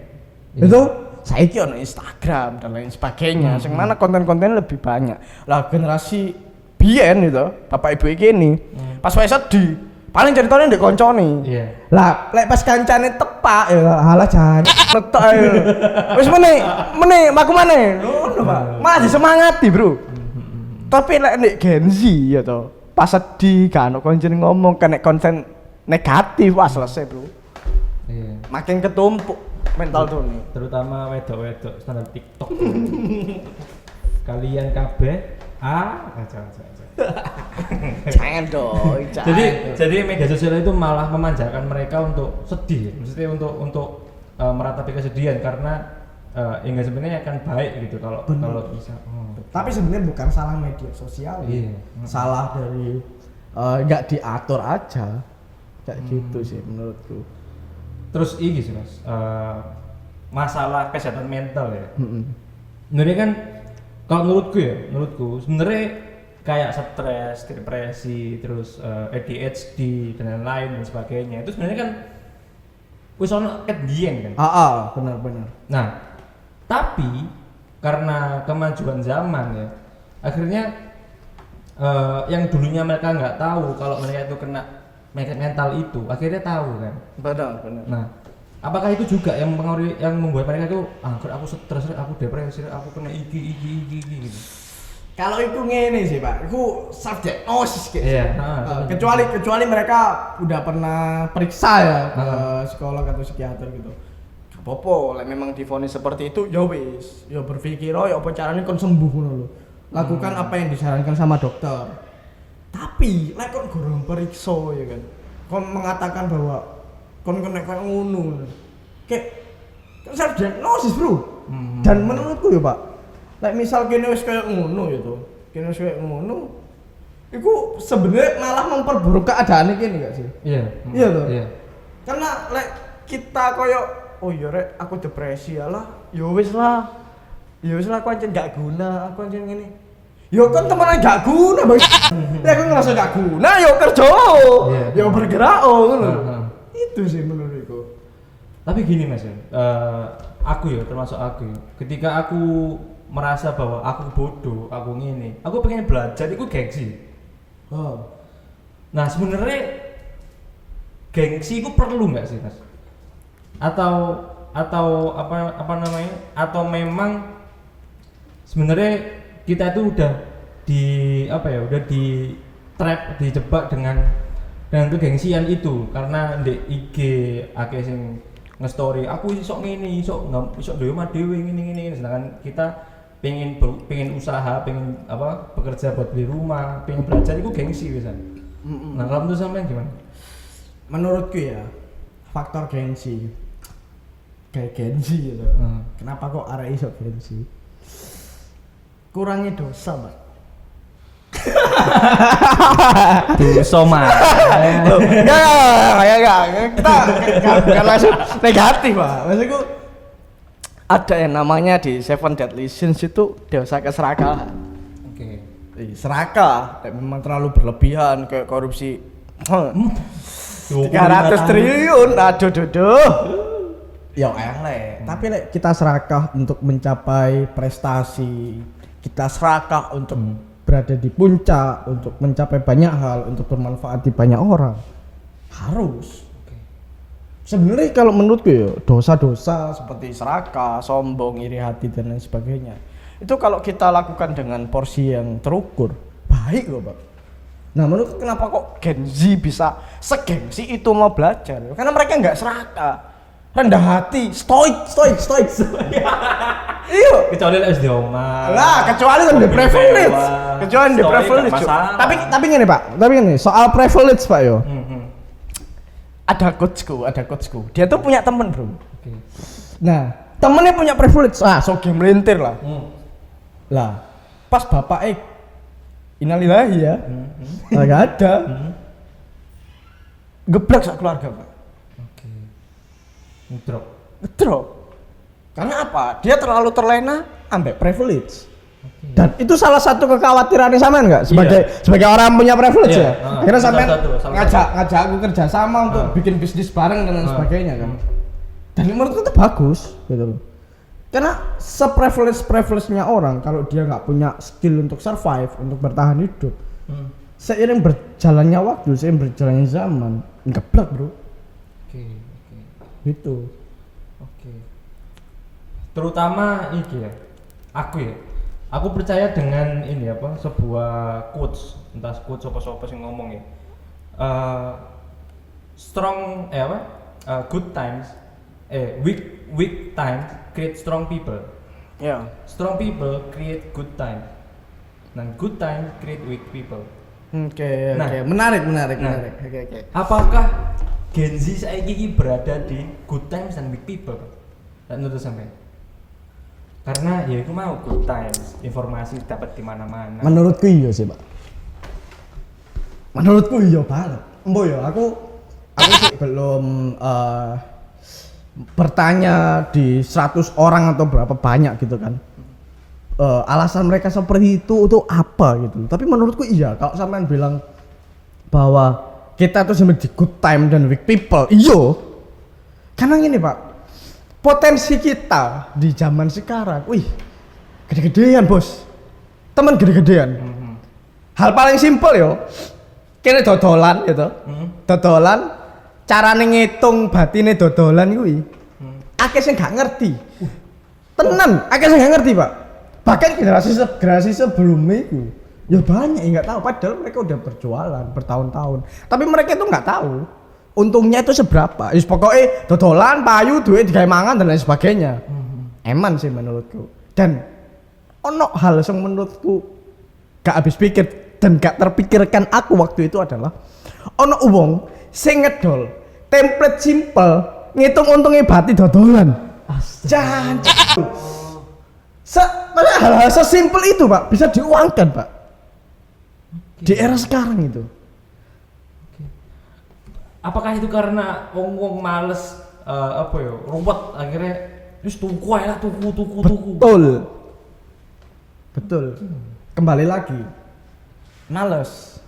B: Itu saiki ono Instagram dan lain sebagainya. Sing mana konten-konten lebih banyak. Lah generasi biyen itu bapak ibu iki ini pas wae sedih paling ceritanya ndek koncone.
A: Iya.
B: Lah lek pas kancane tepak ya halah jan. Letok ae. Wis meneh maku maneh. Ngono Pak. Malah disemangati, Bro. Tapi lek ndek Gen Z ya to. Pas sedih kan koncone ngomong kena konten negatif wah selesai bro.
A: Iya.
B: Makin ketumpuk mental tuh nih.
A: Terutama wedok-wedok standar TikTok. Kalian kabeh
B: Jangan dong.
A: Jadi media sosial itu malah memanjakan mereka untuk sedih, maksudnya untuk meratapi kesedihan karena hingga sebenarnya akan baik gitu kalau bisa.
B: Tapi sebenarnya bukan salah media sosial. Iya. Salah dari nggak diatur aja. Kayak gitu sih menurutku.
A: Terus ini sih Mas, masalah kesehatan mental ya. Sebenarnya kan kalau menurutku sebenarnya kayak stres, depresi, terus ADHD dan lain-lain dan sebagainya itu sebenarnya kan wis ono ket biyen kan.
B: Benar.
A: Nah, tapi karena kemajuan zaman ya, akhirnya yang dulunya mereka nggak tahu kalau mereka itu kena mental itu akhirnya tahu kan.
B: Benar.
A: Nah, apakah itu juga yang mempengaruhi yang membuat mereka itu aku stres, aku depresi, aku kena iki gitu.
B: Kalau itu ngene sih Pak, itu self diagnosis gitu.
A: Iya.
B: Kecuali mereka udah pernah periksa ya ke psikolog atau psikiater gitu. Gak apa-apa, like memang divonis seperti itu ya wis, ya berpikir oh ya apa caranya kon sembuh ngono lho. Lakukan apa yang disarankan sama dokter. Tapi lek kon gorong periksa ya kan. Kon mengatakan bahwa kon kena kayak ngono. Kayak self diagnosis, Bro. Dan menurutku ya, Pak, lek misal kene wis kayak ngono ya to. Kene wis kayak ngono. Iku sebenarnya malah memperburuk keadaan iki gak sih?
A: Iya.
B: Iya toh?
A: Iya.
B: Karena lek kita koyo oh iya rek aku depresi alah, ya wis lah. Ya wis lah aku ancen gak guna, aku ancen ngene. Yo kan temenan gak guna, Bang. Ya aku ngerasa gak guna, yo kerja. Yo bergerak ngono. Itu sih menurutku.
A: Tapi gini Mas, aku ya termasuk aku. Ketika aku merasa bahwa aku bodoh, aku ngene, aku pengen belajar, itu gengsi. Nah sebenarnya gengsi itu perlu nggak sih Mas? Atau apa namanya? Atau memang sebenarnya kita itu udah di trap, dijebak dengan kegengsian itu karena di IG akeh sing nge-story aku iso ngene, iso dhewe ngene sedangkan kita pengen usaha, pengen bekerja buat beli rumah, pengen belajar itu gengsi bisa. Nah, kalau menurut sampean gimana?
B: Menurutku ya, faktor gengsi. Kayak gengsi gitu. Kenapa kok arek iso gengsi? Kurangi dosa, Pak.
A: Dosa mah.
B: Enggak. Kita bukan langsung negatif, Pak. Maksudku ada yang namanya di Seven Deadly Sins itu dosa keserakahan.
A: Oke.
B: Serakah, memang terlalu berlebihan kayak korupsi. 300 triliun, aduh. Ya elek. Tapi kita serakah untuk mencapai prestasi. Kita serakah untuk berada di puncak, untuk mencapai banyak hal, untuk bermanfaat di banyak orang. Harus. Sebenarnya kalau menurutku ya, dosa-dosa seperti serakah, sombong, iri hati dan lain sebagainya. Itu kalau kita lakukan dengan porsi yang terukur, baik loh, Pak. Nah, menurutku kenapa kok Gen Z bisa segengsi itu mau belajar? Karena mereka nggak serakah. Rendah hati, stoik. Iya.
A: Kecuali SD omah.
B: Lah, kecuali kan di privilege. Tapi ngene, Pak. Soal privilege, Pak yo. ada coachku. Dia tuh punya temen, Bro.
A: Oke.
B: Nah, temennya punya privilege. Soge melintir lah. Lah, pas bapak innalillahi ya. Enggak ada. Geblek sak keluarga, Pak.
A: Oke. Ngedrop.
B: Ngedrop. Karena apa? Dia terlalu terlena ambek privilege. Dan itu salah satu kekhawatirannya sampean enggak sebagai orang yang punya privilege ya. Akhirnya sampean ngajak aku kerja sama untuk bikin bisnis bareng dan lain sebagainya kan. Dan menurutku itu bagus gitu loh. Karena se-privilege-nya orang kalau dia nggak punya skill untuk survive, untuk bertahan hidup. Seiring berjalannya waktu, seiring berjalannya zaman, ngeblek, Bro.
A: Oke.
B: Gitu.
A: Oke. Terutama iki ya. Aku percaya dengan ini apa sebuah quotes, entah quotes apa sing ngomong ya. Good times weak times create strong people.
B: Ya.
A: Strong people create good times. Dan good times create weak people.
B: Oke.
A: Nah.
B: Menarik. Oke.
A: Apakah Gen Z saiki iki berada di good times dan weak people? Dan menurut sampai. Karena ya itu mau good times, informasi dapat di mana-mana.
B: Menurutku iya sih, Pak. Menurutku iya banget. Mbok ya, aku sih belum bertanya di 100 orang atau berapa banyak gitu kan. Alasan mereka seperti itu apa gitu. Tapi menurutku iya, kalau sampean bilang bahwa kita tuh sebenarnya di good time dan weak people, iya. Karena gini, Pak. Potensi kita di zaman sekarang, gede-gedean, Bos. Teman gede-gedean. Hal paling simpel yo. Kene dodolan gitu. Dodolan carane ngitung batine dodolan kuwi. Akeh sing gak ngerti. Tenan, akeh sing gak ngerti, Pak. Bahkan generasi sebelumnya itu ya banyak yang nggak tahu, padahal mereka udah berjualan bertahun-tahun. Tapi mereka itu nggak tahu untungnya itu seberapa. Is pokoknya dodolan, payu, duit digawe mangan dan lain sebagainya. Eman sih menurutku. Dan ono hal yang menurutku gak habis pikir dan gak terpikirkan aku waktu itu adalah ono wong sing ngedol template simple ngitung untungnya bati dodolan. Jancuk. Hal-hal sesimpel itu, Pak, bisa diuangkan, Pak. Di era sekarang itu.
A: Apakah itu karena wong males ruwet akhirnya wis tuku ae lah, tuku.
B: Betul. Kembali lagi. Males.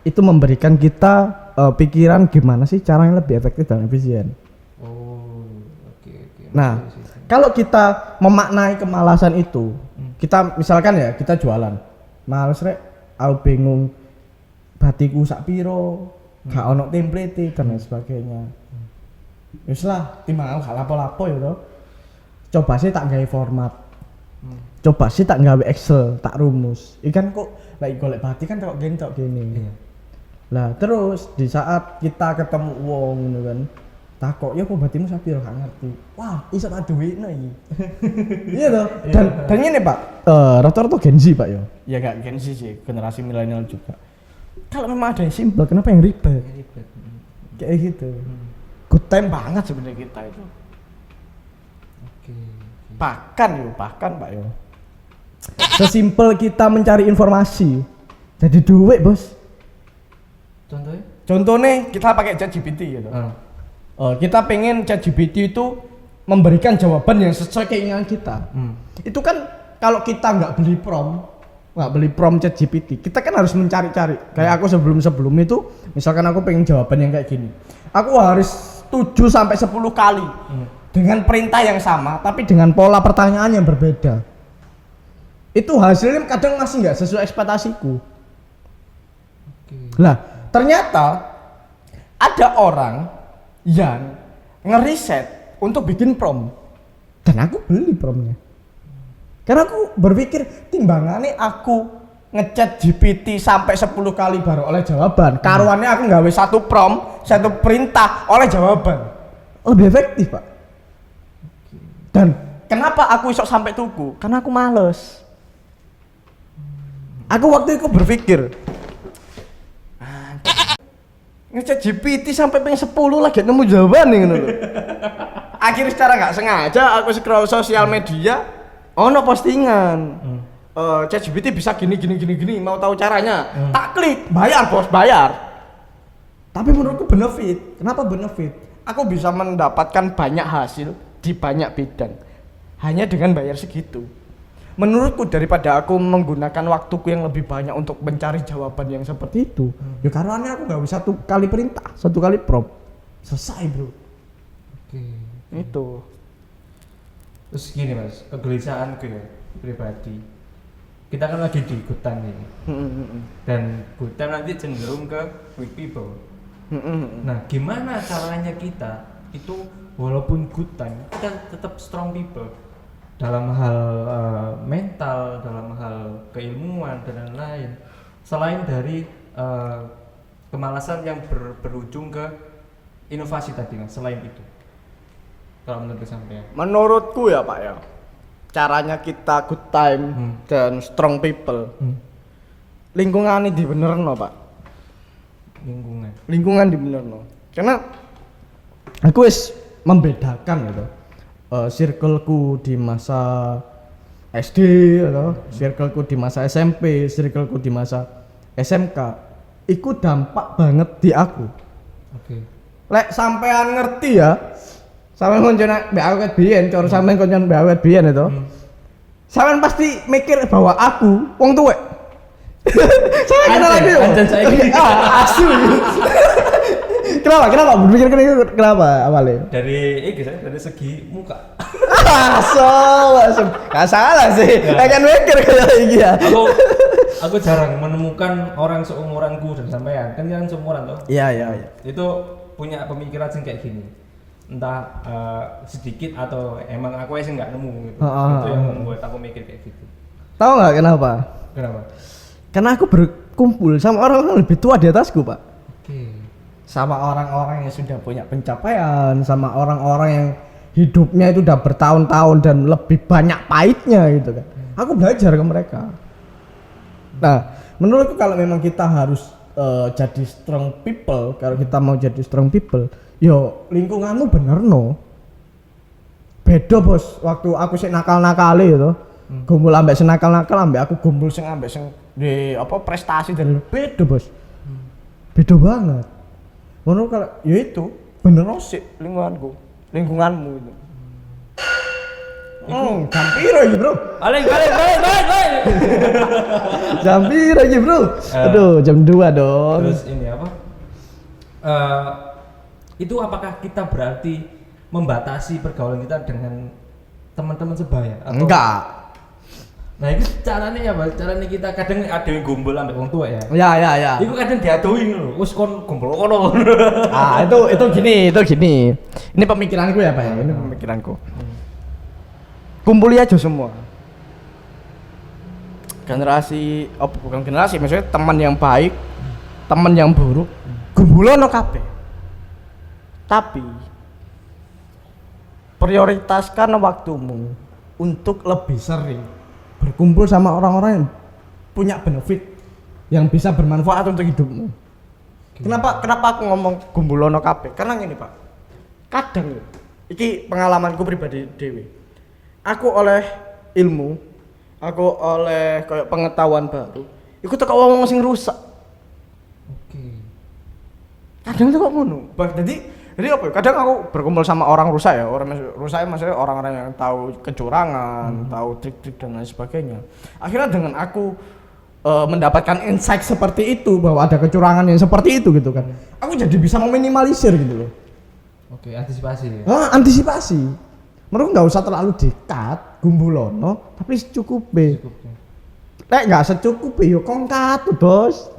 B: Itu memberikan kita pikiran gimana sih cara yang lebih efektif dan efisien.
A: Oke.
B: Nah, kalau kita memaknai kemalasan itu, kita misalkan ya, kita jualan. Males rek, aku bingung batiku sak piro, gak ono template dan lain sebagainya. Wis lah, timbang aku gak lapo-lapo ya toh. Coba sih tak gawe format. Coba sih tak gawe Excel, tak rumus. Ikan kok lagi golek bati kan tok gini. Iya. Lah terus di saat kita ketemu wong ngono kan, takok, "Ya kok batimu sak piro gak ngerti." Wah, iso tak duwekno iki. Iya toh? Dan ngene, Pak. Rata-rata Gen Z, Pak ya. Ya gak Gen Z sih, generasi milenial juga. Kalau memang ada yang simpel, kenapa yang ribet? Kayak gitu. Good time banget sebenarnya kita itu.
A: Oke.
B: Bahkan Pak yo. Sesimpel kita mencari informasi, jadi duit, Bos. Contohnya kita pakai ChatGPT gitu. Kita pengen ChatGPT itu memberikan jawaban yang sesuai keinginan kita. Itu kan kalau kita nggak beli prompt ChatGPT, kita kan harus mencari-cari. Kayak aku sebelum itu, misalkan aku pengen jawaban yang kayak gini, aku harus 7 sampai 10 kali dengan perintah yang sama, tapi dengan pola pertanyaan yang berbeda. Itu hasilnya kadang masih nggak sesuai ekspektasiku. Lah, ternyata ada orang yang ngeriset untuk bikin prompt, dan aku beli promptnya. Karena aku berpikir timbangannya aku ngechat GPT sampai 10 kali baru oleh jawaban. Karuannya aku nggawe satu prompt, satu perintah oleh jawaban. Lebih efektif, Pak. Dan kenapa aku isok sampai tuku? Karena aku males. Aku waktu itu berpikir, Ngecek GPT sampai pengen 10 lagi nemu jawaban nih ngono lho. Akhirnya secara nggak sengaja aku scroll sosial media, ono postingan. ChatGPT bisa gini mau tahu caranya. Tak klik, bayar bos, bayar. Tapi menurutku benefit. Kenapa benefit? Aku bisa mendapatkan banyak hasil di banyak bidang hanya dengan bayar segitu. Menurutku daripada aku menggunakan waktuku yang lebih banyak untuk mencari jawaban yang seperti itu, ya karena aku nggak bisa satu kali perintah, satu kali prompt, selesai bro.
A: Oke.
B: Itu.
A: Terus gini mas, kegelisahanku ya pribadi. Kita kan lagi di Gutan ini, dan Gutan nanti cenderung ke weak people. Nah, gimana caranya kita itu walaupun Gutan, kita tetap strong people dalam hal mental, dalam hal keilmuan dan lain-lain. Selain dari kemalasan yang berujung ke inovasi tadi mas, selain itu. Kalau menurut sampean?
B: Menurutku ya Pak ya, caranya kita good time dan strong people, lingkungan ini dibenerno Pak. Lingkungan dibenerno. Karena aku wis membedakan gitu. Circleku di masa SD atau circleku di masa SMP, circleku di masa SMK, itu dampak banget di aku.
A: Oke.
B: Lek sampean ngerti ya, sampean koncone mbak awet biyen, cara sampean koncone mbak awet biyen itu. Sampean pasti mikir bahwa aku wong tuwek. Saya kenal lagi loh.
A: Anjan saiki.
B: Asu. Kenapa berpikir kenapa awalnya?
A: Dari segi muka.
B: Asal, nggak salah sih. Kan mikir kayak gini ya.
A: Aku jarang menemukan orang seumuranku dan sampean. Kan yang seumuran toh.
B: Iya.
A: Itu punya pemikiran sing kayak gini. Entah sedikit atau emang aku aja nggak nemu gitu. Itu yang membuat aku mikir kayak gitu.
B: Tahu nggak kenapa?
A: Kenapa?
B: Karena aku berkumpul sama orang yang lebih tua di atasku, Pak.
A: Oke.
B: Sama orang-orang yang sudah punya pencapaian, sama orang-orang yang hidupnya itu udah bertahun-tahun dan lebih banyak pahitnya gitu kan. Aku belajar ke mereka. Nah, menurutku kalau memang kita harus jadi strong people, kalau kita mau jadi strong people, yo lingkunganmu bener no. Beda bos, waktu aku sih nakal-nakali gitu. Gumpul ambek senakal-nakal ambek aku gumpul sing ambek sing di apa prestasi dan beda bos. Beda banget. Menurut kalau ya itu bener sih lingkunganmu itu. Jam piro iki, Bro?
A: Balik.
B: Jam piro iki, Bro? Aduh, jam 2 dong.
A: Terus ini apa? Itu apakah kita berarti membatasi pergaulan kita dengan teman-teman sebaya? Atau?
B: Enggak.
A: Nah itu caranya ya, Bang. Caranya kita kadang ada yang gombol ambek wong tua ya.
B: Ya.
A: Itu kadang diadoin lho. Wis kon gombol kono.
B: Ah, itu gini. Ini pemikiranku ya, Pak ya. Ini pemikiranku. Kumpuli aja semua. Bukan generasi, maksudnya teman yang baik, teman yang buruk, gumbulono kabeh. Tapi prioritaskan waktumu untuk lebih sering berkumpul sama orang-orang yang punya benefit yang bisa bermanfaat untuk hidupmu. Kenapa aku ngomong gumbulono kabeh? Karena gini, Pak. Kadang iki pengalamanku pribadi dewe. Aku oleh ilmu, aku oleh kayak pengetahuan baru, iku teko wong sing rusak.
A: Oke.
B: Kadang tuh kok ngono. Jadi apa? Kadang aku berkumpul sama orang rusak ya, orang rusak maksudnya orang-orang yang tahu kecurangan, tahu trik-trik dan lain sebagainya. Akhirnya dengan aku mendapatkan insight seperti itu bahwa ada kecurangan yang seperti itu gitu kan. Aku jadi bisa meminimalisir gitu loh.
A: Oke, antisipasi ya.
B: Antisipasi. Menurut nggak usah terlalu dekat, gumbulono, tapi secukupnya. Nggak secukupnya, yo kongkat tuh bos.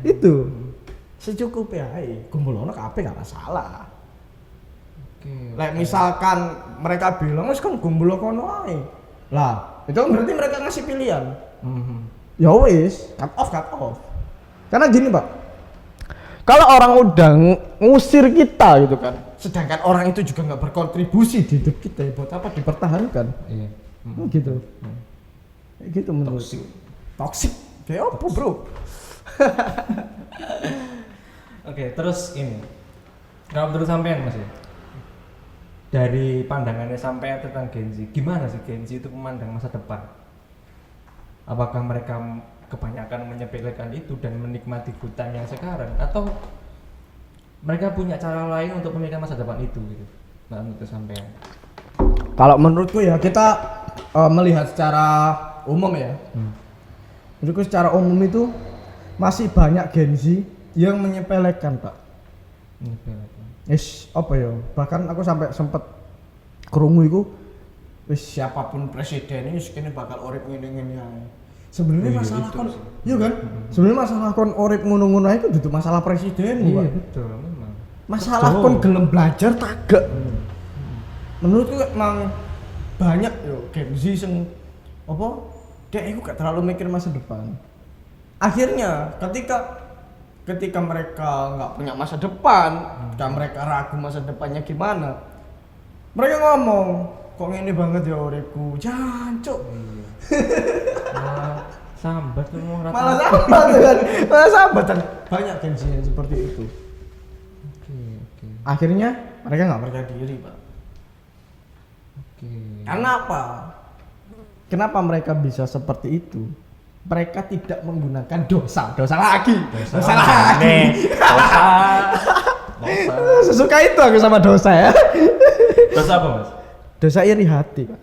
B: Itu secukupnya, gumbulono kabeh nggak masalah. Misalkan mereka bilang, wes kan gumbulono ae. Lah, itu berarti mereka ngasih pilihan. Ya wes, cut off. Karena gini Pak, kalau orang udah ngusir kita gitu kan, sedangkan orang itu juga nggak berkontribusi di hidup kita, buat apa dipertahankan?
A: Iya.
B: Gitu. Gitu menurut. Toxic. Kayak apa bro?
C: Oke, terus ini. Kalau menurut sampean Mas ya. Dari pandangannya sampean tentang Gen Z, gimana sih Gen Z itu memandang masa depan? Apakah mereka kebanyakan menyepelekan itu dan menikmati good time yang sekarang, atau mereka punya cara lain untuk memikirkan masa depan itu gitu? Nah, menurut sampean.
B: Kalau menurutku ya kita melihat secara umum ya. Menurutku secara umum itu masih banyak Gen Z yang menyepelekan, Pak.
C: Menyepelekan.
B: Apa ya? Bahkan aku sampai sempet krungu iku siapapun presiden ini kene bakal urip ngene-ngene ae. Sebenarnya masalah kon, iya kan? Sebenarnya masalah kon urip ngono-ngono ae itu masalah presiden,
C: Iya,
B: Pak.
C: betul memang.
B: Masalah kon gelem belajar tagak. Menurutku emang banyak yo Gen Z sing apa? Dia itu gak terlalu mikir masa depan. Akhirnya ketika mereka nggak punya masa depan, ketika mereka ragu masa depannya gimana, mereka ngomong, kok ini banget ya uripku, jancuk.
C: Malah sambat tuh mau rata.
B: Malah sambat kan, malah sambat kan. Banyak Gen Z yang seperti itu.
C: Oke.
B: Akhirnya mereka nggak percaya diri, Pak.
C: Oke.
B: Karena apa? Kenapa mereka bisa seperti itu? Mereka tidak menggunakan dosa lagi. Sesuka itu aku sama dosa ya.
C: Dosa apa Mas?
B: Dosa iri hati, Pak.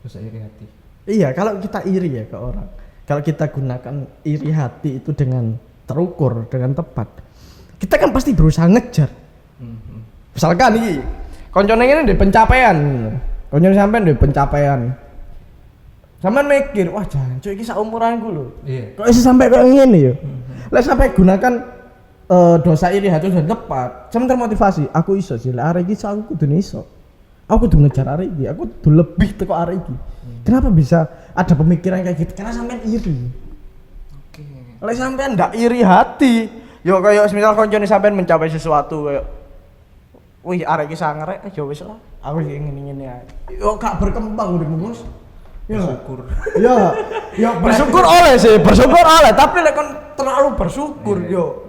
C: Dosa iri hati.
B: Iya, kalau kita iri ya ke orang, kalau kita gunakan iri hati itu dengan terukur, dengan tepat, kita kan pasti berusaha ngejar. Misalkan nih, koncone ini di pencapaian, koncone sampean di pencapaian. Sampean mikir, wah jancuk iki sak umuranku lho.
C: Iya.
B: Kok iso sampai kayak ngene ya? Lek sampai gunakan dosa iri hati sudah tepat, sampean termotivasi, aku iso sih, lek arek iki aku kudu iso. Aku kudu ngejar arek iki, aku kudu lebih teko arek iki. Kenapa bisa ada pemikiran kayak gitu? Karena sampean iri.
C: Oke.
B: Lek sampean ndak iri hati, yo kayak misal koncone sampean mencapai sesuatu kayak wih arek iki sangar ya wis lah. Aku iki ngene-ngene ae. Yo gak berkembang uripmu, Bos. Ya,
C: Bersyukur.
B: Ya bersyukur oleh, tapi lek kon terlalu bersyukur yo.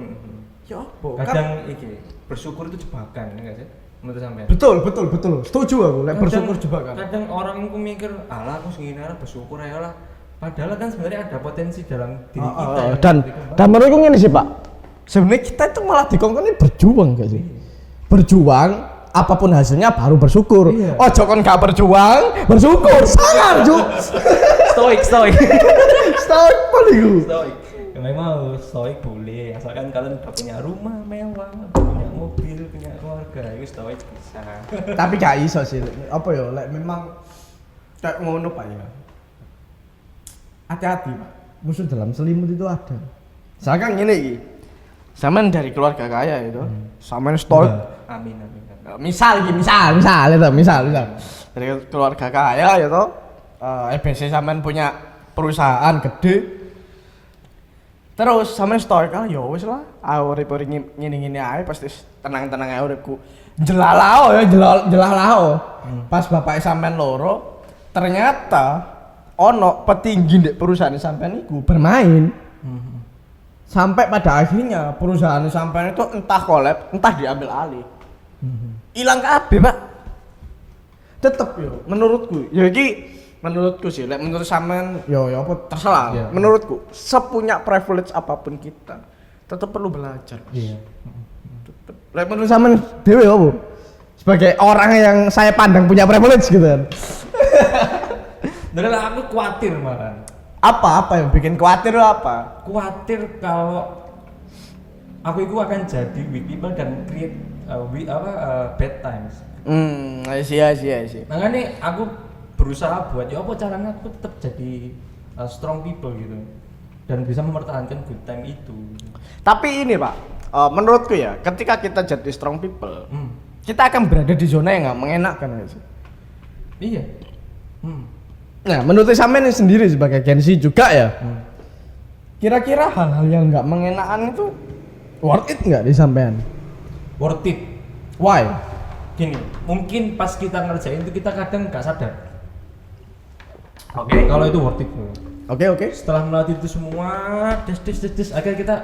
B: Ya apa?
C: Kadang iki bersyukur itu jebakan, ya enggak sih? Menurut sampean.
B: Betul. Setuju aku, lek bersyukur jebakan.
C: Kadang orang itu mikir, "Alah aku segini arep bersyukur ya lah." Padahal kan sebenarnya ada potensi dalam diri kita. yang
B: Dan
C: dikembangkan.
B: dan menurutku ngene sih, Pak. Sebenarnya kita itu malah dikongkoni berjuang gak sih? Berjuang apapun hasilnya baru bersyukur.
C: Iya.
B: Ojo kon gak berjuang, bersyukur. Sangar, Juk.
C: Stoik.
B: Stoik paling.
C: Stoik. Ya memang stoik boleh, asalkan kalian udah punya rumah mewah, punya mobil, punya keluarga, itu stoik bisa.
B: Tapi gak iso sih. Apa ya? Lek memang kayak ngono, Pak ya. Hati-hati, Pak. Musuh dalam selimut itu ada. Misalkan gini iki. Sampean dari keluarga kaya itu, sampean stoik.
C: Amin.
B: Misal dari keluarga kaya ya toh, EBC sampean punya perusahaan gede, terus sampean stoik ya wis lah, urip ngene-ngene ae pasti tenang-tenang ae uripku. Jelalao. Pas bapak sampean loro, ternyata ono petinggi di perusahaan sampean iku bermain. Sampai pada akhirnya perusahaan sampean itu entah kolab, entah diambil alih. Hilang kabeh, Pak. Tetep yo menurutku. Ya iki menurutku sih, lek menurut sampean yo apa terserah.
C: Iya.
B: Menurutku sepunya privilege apapun kita tetap perlu belajar.
C: Iya.
B: Lek menurut sampean dhewe apa? Sebagai orang yang saya pandang punya privilege gitu kan.
C: Dari aku khawatir malah.
B: Apa yang bikin khawatir apa?
C: Khawatir kalau aku itu akan jadi weak people dan create bad times.
B: Iya.
C: Makanya aku berusaha buat ya apa caranya aku tetap jadi strong people gitu dan bisa mempertahankan good time itu.
B: Tapi ini, Pak, menurutku ya, ketika kita jadi strong people, kita akan berada di zona yang nggak mengenakan ya sih.
C: Iya.
B: Nah, menurut sampean sendiri sebagai Gen Z juga ya, kira-kira hal-hal yang nggak mengenakan itu worth it nggak di sampean?
C: Worth it.
B: Why?
C: Gini, mungkin pas kita ngerjain itu kita kadang nggak sadar. Oke. Kalau itu worth it.
B: Oke.
C: Setelah melalui itu semua, des, akhirnya kita,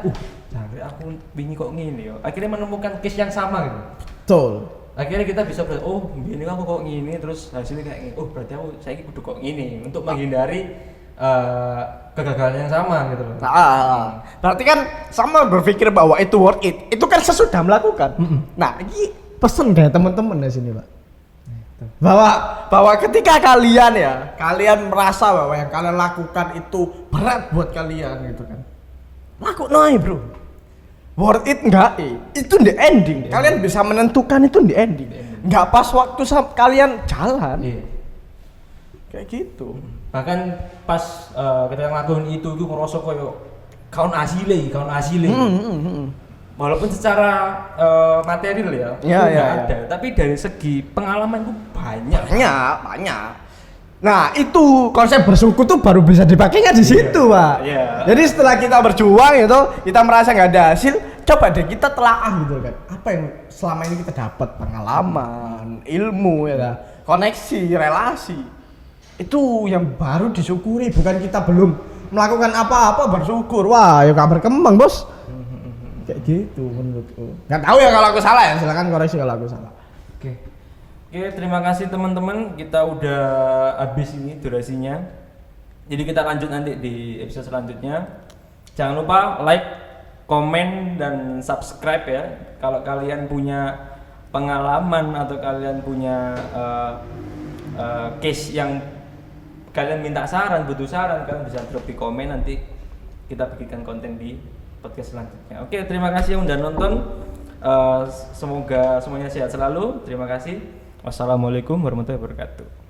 C: jangan aku bingung kok gini yo. Akhirnya menemukan case yang sama gitu.
B: Betul.
C: Akhirnya kita bisa berarti, ini aku kok gini, terus hasilnya kayak gini. Berarti aku saya kudu kok gini untuk menghindari kegagalan yang sama gitu loh.
B: Berarti kan sama berpikir bahwa itu worth it. Itu kan sesudah melakukan. Nah, ini pesen kayak teman-teman di sini, Pak. Bahwa ketika kalian merasa bahwa yang kalian lakukan itu berat buat kalian gitu kan. Lakukan bro. Worth it enggak? Itu di ending. Kalian bisa menentukan itu di ending. Enggak pas waktu kalian jalan. Kayak gitu.
C: Bahkan pas kita ngelakuin itu ngerasa koyo kaun hasilnya. Walaupun secara material ya, nggak ada. Tapi dari segi pengalaman itu banyak.
B: Nah itu konsep bersyukur tuh baru bisa dipakainya di situ, Pak. Jadi setelah kita berjuang itu, kita merasa nggak ada hasil, coba deh kita telaah gitu kan. Apa yang selama ini kita dapat, pengalaman, ilmu ya, koneksi, relasi. Itu yang baru disyukuri, bukan kita belum melakukan apa-apa bersyukur. Wah, ya gak berkembang, Bos. Kayak gitu menurutku. Nggak tahu ya kalau aku salah ya, silakan koreksi kalau aku salah.
C: Oke, terima kasih teman-teman. Kita udah habis ini durasinya. Jadi kita lanjut nanti di episode selanjutnya. Jangan lupa like, komen, dan subscribe ya. Kalau kalian punya pengalaman atau kalian punya case yang kalian minta saran, butuh saran, kalian bisa drop di komen, nanti kita bikinkan konten di podcast selanjutnya. Oke, terima kasih yang udah nonton. Semoga semuanya sehat selalu. Terima kasih. Wassalamualaikum warahmatullahi wabarakatuh.